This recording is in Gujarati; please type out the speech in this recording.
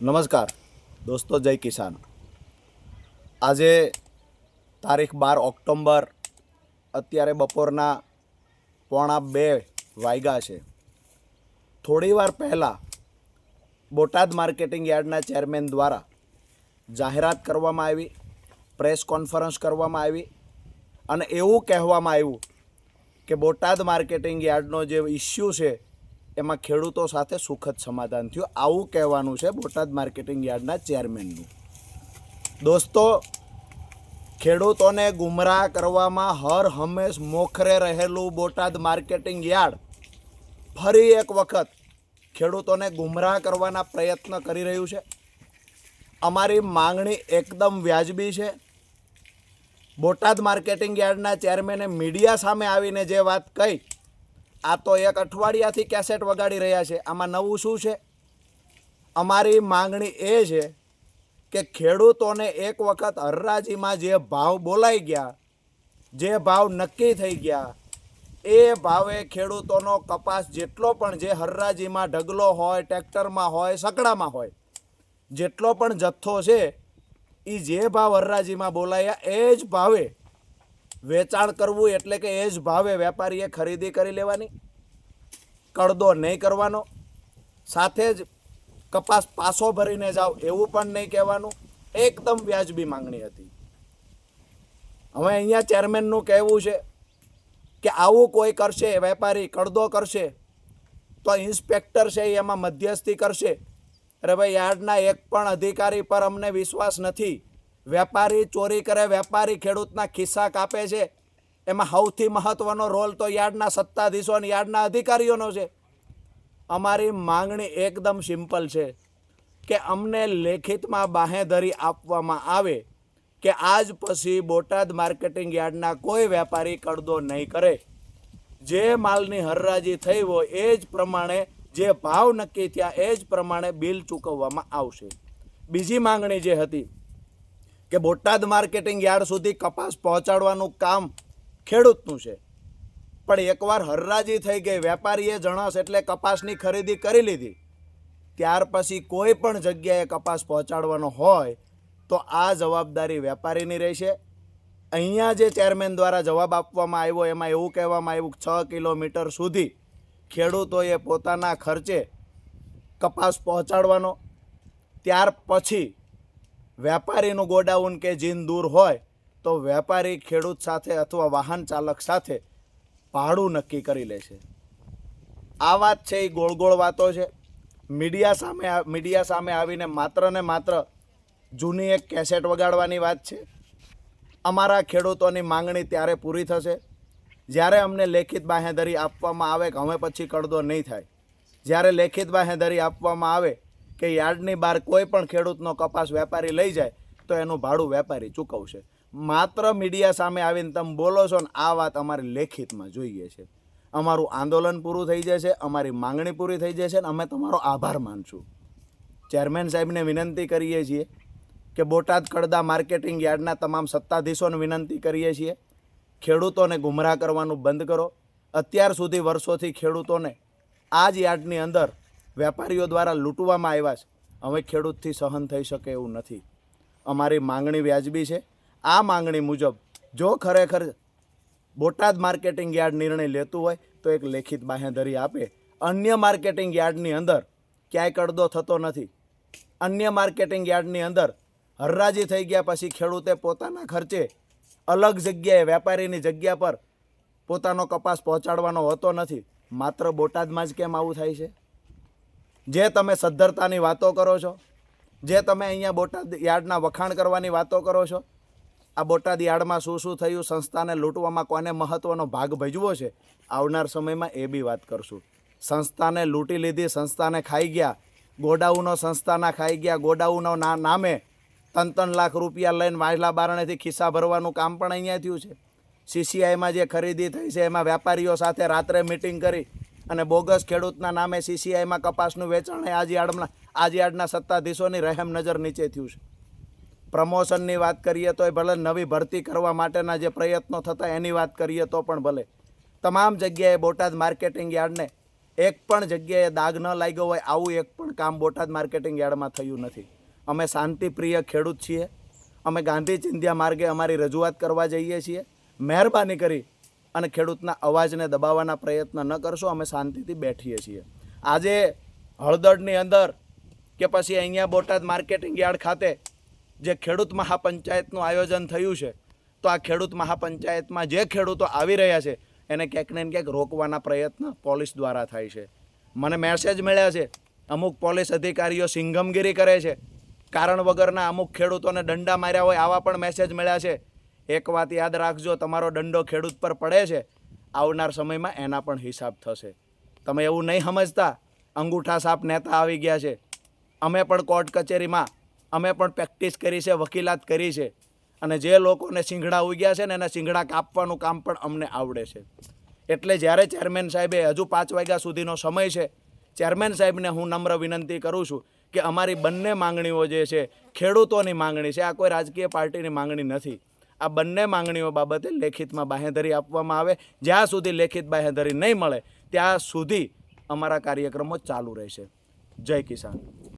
નમસ્કાર દોસ્તો, જય કિસાન। આજે તારીખ 12 ઓક્ટોબર, અત્યારે બપોરના 1:45 વાગ્યા છે। થોડી વાર પહેલાં બોટાદ માર્કેટિંગ યાર્ડના ચેરમેન દ્વારા જાહેરાત કરવામાં આવી, પ્રેસ કોન્ફરન્સ કરવામાં આવી અને એવું કહેવામાં આવ્યું કે બોટાદ માર્કેટિંગ યાર્ડનો જે ઇસ્યુ છે એમાં ખેડૂતો સાથે સુખદ સમાધાન થયું, આવું કહેવાનું છે બોટાદ માર્કેટિંગ યાર્ડના ચેરમેનનું। દોસ્તો, ખેડૂતોને ગુમરાહ કરવામાં હર હંમેશ મોખરે રહેલું બોટાદ માર્કેટિંગ યાર્ડ ફરી એક વખત ખેડૂતોને ગુમરાહ કરવાના પ્રયત્ન કરી રહ્યું છે। અમારી માંગણી એકદમ વ્યાજબી છે। બોટાદ માર્કેટિંગ યાર્ડના ચેરમેને મીડિયા સામે આવીને જે વાત કહી, આ તો એક અઠવાડિયાથી કેસેટ વગાડી રહ્યા છે, આમાં નવું શું છે? અમારી માંગણી એ છે કે ખેડૂતોને એક વખત હરાજીમાં જે ભાવ બોલાઈ ગયા, જે ભાવ નક્કી થઈ ગયા, એ ભાવે ખેડૂતોનો કપાસ જેટલો પણ જે હરાજીમાં ઢગલો હોય, ટ્રેક્ટરમાં હોય, સકડામાં હોય, જેટલો પણ જથ્થો છે એ જે ભાવ હરાજીમાં બોલાયા એ જ ભાવે વેચાણ કરવું, એટલે કે એ જ ભાવે વેપારીએ ખરીદી કરી લેવાની, કડદો નહીં કરવાનો, સાથે જ કપાસ પાસો ભરીને જાઓ એવું પણ નહીં કહેવાનું। એકદમ વ્યાજબી માંગણી હતી। હવે અહીંયા ચેરમેનનું કહેવું છે કે આવું કોઈ કરશે, વેપારી કડદો કરશે તો ઇન્સ્પેક્ટર છે એમાં મધ્યસ્થી કરશે। અરે ભાઈ, યાર્ડના એક પણ અધિકારી પર અમને વિશ્વાસ નથી। વેપારી ચોરી કરે, વેપારી ખેડૂતના ખિસ્સા કાપે છે, એમાં સૌથી મહત્વનો રોલ તો યાર્ડના સત્તાધીશો અને યાર્ડના અધિકારીઓનો છે। અમારી માંગણી એકદમ સિમ્પલ છે કે અમને લેખિતમાં બાંહેધરી આપવામાં આવે કે આજ પછી બોટાદ માર્કેટિંગ યાર્ડના કોઈ વેપારી કડદો નહીં કરે। જે માલની હરાજી થઈ હોય એ જ પ્રમાણે, જે ભાવ નક્કી થયા એ જ પ્રમાણે બિલ ચૂકવવામાં આવશે। બીજી માંગણી જે હતી કે બોટાદ માર્કેટિંગ યાર્ડ સુધી કપાસ પહોંચાડવાનું કામ ખેડૂતનું છે, પણ એકવાર હરાજી થઈ ગઈ, વેપારીએ જણસ એટલે કપાસની ખરીદી કરી લીધી, ત્યાર પછી કોઈ પણ જગ્યાએ કપાસ પહોંચાડવાનો હોય તો આ જવાબદારી વેપારીની રહેશે। અહીંયા જે ચેરમેન દ્વારા જવાબ આપવામાં આવ્યો એમાં એવું કહેવામાં આવ્યું કે 6 કિલોમીટર સુધી ખેડૂતોએ પોતાના ખર્ચે કપાસ પહોંચાડવાનો, ત્યાર પછી વેપારીનું ગોડાઉન કે જીન દૂર હોય તો વેપારી ખેડૂત સાથે અથવા વાહન ચાલક સાથે ભાડું નક્કી કરી લે છે। આ વાત છે એ ગોળ ગોળ વાતો છે। મીડિયા સામે આવીને માત્ર ને માત્ર જૂની એક કેસેટ વગાડવાની વાત છે। અમારા ખેડૂતોની માંગણી ત્યારે પૂરી થશે જ્યારે અમને લેખિત બાંહેધરી આપવામાં આવે કે હવે પછી કડદો નહીં થાય। જ્યારે લેખિત બાંહેધરી આપવામાં આવે કે યાર્ડની બહાર કોઈ પણ ખેડૂતનો કપાસ વેપારી લઈ જાય તો એનું ભાડું વેપારી ચૂકવશે। માત્ર મીડિયા સામે આવીને તમે બોલો છો ને, આ વાત અમારી લેખિતમાં જોઈએ છે। અમારું આંદોલન પૂરું થઈ જશે, અમારી માંગણી પૂરી થઈ જશે અને અમે તમારો આભાર માનશું। ચેરમેન સાહેબને વિનંતી કરીએ છીએ કે બોટાદ કડદા માર્કેટિંગ યાર્ડના તમામ સત્તાધીશોને વિનંતી કરીએ છીએ, ખેડૂતોને ગુમરાહ કરવાનું બંધ કરો। અત્યાર સુધી વર્ષોથી ખેડૂતોને આ જ યાર્ડની અંદર વેપારીઓ દ્વારા લૂંટવામાં આવ્યા છે, હવે ખેડૂતથી સહન થઈ શકે એવું નથી। અમારી માંગણી વ્યાજબી છે। આ માંગણી મુજબ જો ખરેખર બોટાદ માર્કેટિંગ યાર્ડ નિર્ણય લેતું હોય તો એક લેખિત બાંહેધરી આપે। અન્ય માર્કેટિંગ યાર્ડની અંદર ક્યાંય કડદો થતો નથી। અન્ય માર્કેટિંગ યાર્ડની અંદર હરાજી થઈ ગયા પછી ખેડૂતે પોતાના ખર્ચે અલગ જગ્યાએ વેપારીની જગ્યા પર પોતાનો કપાસ પહોંચાડવાનો હોતો નથી। માત્ર બોટાદમાં જ કેમ આવું થાય છે? જે તમે સદ્ધરતાની વાતો કરો છો, જે તમે અહીંયા બોટાદ યાર્ડના વખાણ કરવાની વાતો કરો છો, આ બોટાદ યાર્ડમાં શું શું થયું, સંસ્થાને લૂંટવામાં કોને મહત્ત્વનો ભાગ ભજવો છે, આવનાર સમયમાં એ બી વાત કરશું। સંસ્થાને લૂંટી લીધી, સંસ્થાને ખાઈ ગયા, ગોડાઉનો સંસ્થાના ખાઈ ગયા, ગોડાઉનો નામે 3-3 લાખ રૂપિયા લઈને વાંસલા બારણેથી ખિસ્સા ભરવાનું કામ પણ અહીંયા થયું છે। સીસીઆઈમાં જે ખરીદી થઈ છે એમાં વેપારીઓ સાથે રાત્રે મિટિંગ કરી અને બોગસ ખેડૂતના નામે સીસીઆઈમાં કપાસનું વેચાણ આજ યાર્ડના સત્તાધીશોની રહેમ નજર નીચે થયું છે। પ્રમોશનની વાત કરીએ તોય ભલે, નવી ભરતી કરવા માટેના જે પ્રયત્નો થતા એની વાત કરીએ તો પણ ભલે, તમામ જગ્યાએ બોટાદ માર્કેટિંગ યાર્ડને એક પણ જગ્યાએ દાગ ન લાગ્યો હોય આવું એક પણ કામ બોટાદ માર્કેટિંગ યાર્ડમાં થયું નથી. અમે શાંતિપ્રિય ખેડૂત છીએ. અમે ગાંધી ચિંધ્યા માર્ગે અમારી રજૂઆત કરવા જઈએ છીએ. મહેરબાની કરી અને ખેડૂતના અવાજને દબાવવાના પ્રયત્ન ન કરશો. અમે શાંતિથી બેઠીએ છીએ. આજે હળદરની અંદર કે પછી અહીંયા બોટાદ માર્કેટિંગ યાર્ડ ખાતે જે ખેડૂત મહાપંચાયતનું આયોજન થયું છે, તો આ ખેડૂત મહાપંચાયતમાં જે ખેડૂતો આવી રહ્યા છે એને ક્યાંક ને ક્યાંક રોકવાના પ્રયત્ન પોલીસ દ્વારા થાય છે. મને મેસેજ મળ્યા છે, અમુક પોલીસ અધિકારીઓ સિંઘમગીરી કરે છે, કારણ વગરના અમુક ખેડૂતોને દંડા માર્યા હોય આવા પણ મેસેજ મળ્યા છે. એક વાત યાદ રાખજો, તમારો દંડો ખેડૂત પર પડે છે, આવનાર સમયમાં એના પણ હિસાબ થશે. તમે એવું નહીં સમજતા અંગૂઠા સાપ નેતા આવી ગયા છે. અમે પણ કોર્ટ કચેરીમાં અમે પણ પ્રેક્ટિસ કરી છે, વકીલાત કરી છે, અને જે લોકોને શીંગડા ઉગ્યા છે ને એના શીંગડા કાપવાનું કામ પણ અમને આવડે છે. એટલે જ્યારે ચેરમેન સાહેબે હજુ 5 વાગ્યા સુધીનો સમય છે, ચેરમેન સાહેબને હું નમ્ર વિનંતી કરું છું કે અમારી બંને માંગણીઓ જે છે ખેડૂતોની માંગણી છે, આ કોઈ રાજકીય પાર્ટીની માંગણી નથી. આ બંને માંગણીઓ બાબતે લેખિતમાં બાંહેધરી આપવામાં આવે. જ્યાં સુધી લેખિત બાંહેધરી નહીં મળે ત્યાં સુધી અમારા કાર્યક્રમો ચાલુ રહેશે. જય કિસાન.